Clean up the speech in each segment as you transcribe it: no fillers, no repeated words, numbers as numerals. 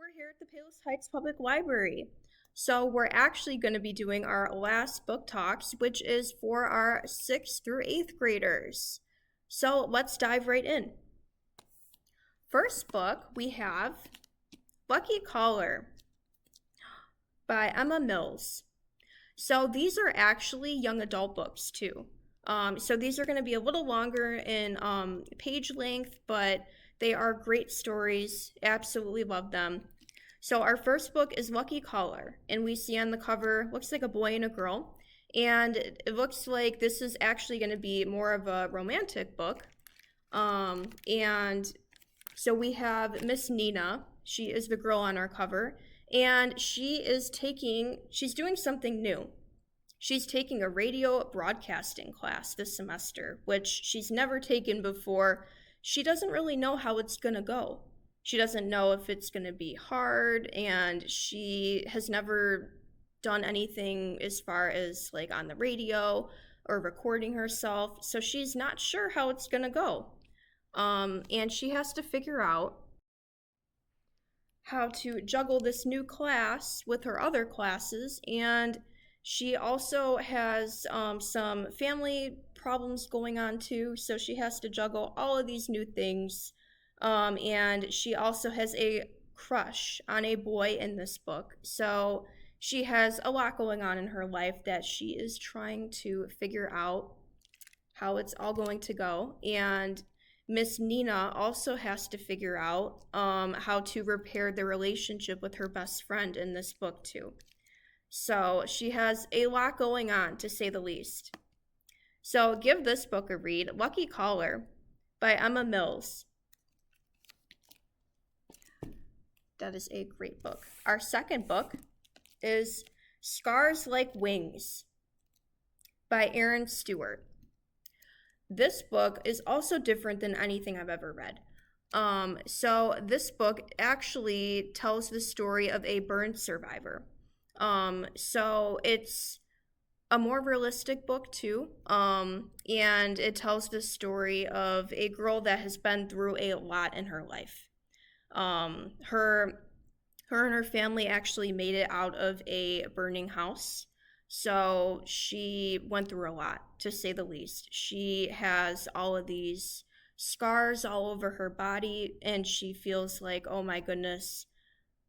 we're here at the Palos Heights Public Library. So we're actually going to be doing our last book talks, which is for our 6th through 8th graders. So let's dive right in. First book, we have Lucky Caller by Emma Mills. So these are actually young adult books too. So these are going to be a little longer in page length, but they are great stories. Absolutely love them. So our first book is Lucky Caller, and we see on the cover, looks like a boy and a girl, and it looks like this is actually going to be more of a romantic book. And so we have Miss Nina. She is the girl on our cover, and she's doing something new. She's taking a radio broadcasting class this semester, which she's never taken before. She doesn't really know how it's going to go. She doesn't know if it's going to be hard, and she has never done anything as far as like on the radio or recording herself, so she's not sure how it's going to go. And she has to figure out how to juggle this new class with her other classes, and she also has some family problems going on too, so she has to juggle all of these new things. And she also has a crush on a boy in this book, so she has a lot going on in her life that she is trying to figure out how it's all going to go. And Miss Nina also has to figure out how to repair the relationship with her best friend in this book too. So she has a lot going on, to say the least. So give this book a read, Lucky Caller by Emma Mills. That is a great book. Our second book is Scars Like Wings by Erin Stewart. This book is also different than anything I've ever read. So this book actually tells the story of a burn survivor. So it's a more realistic book too, and it tells the story of a girl that has been through a lot in her life. Her and her family actually made it out of a burning house, so she went through a lot, to say the least. She has all of these scars all over her body, and she feels like, oh my goodness,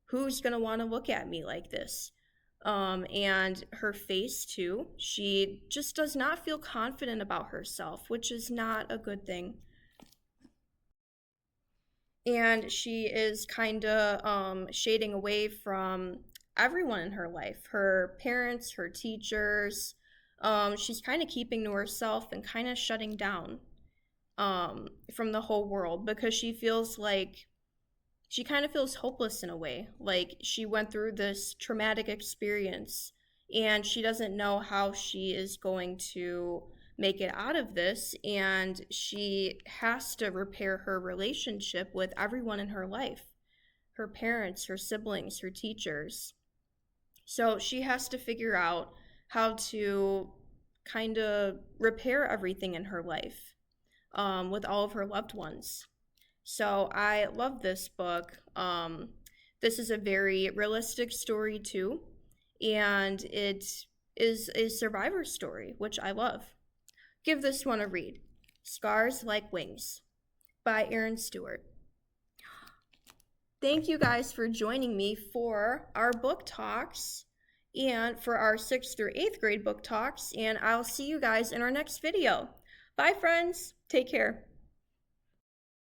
who's gonna want to look at me like this? And her face too, she just does not feel confident about herself, which is not a good thing. And she is kind of shading away from everyone in her life, her parents, her teachers. She's kind of keeping to herself and kind of shutting down from the whole world, because she feels like she kind of feels hopeless in a way. Like she went through this traumatic experience and she doesn't know how she is going to make it out of this, and she has to repair her relationship with everyone in her life, her parents, her siblings, her teachers. So she has to figure out how to kind of repair everything in her life with all of her loved ones. So I love this book. This is a very realistic story too, and it is a survivor story, which I love. Give this one a read. Scars Like Wings by Erin Stewart. Thank you guys for joining me for our book talks and for our 6th through 8th grade book talks, and I'll see you guys in our next video. Bye friends, take care.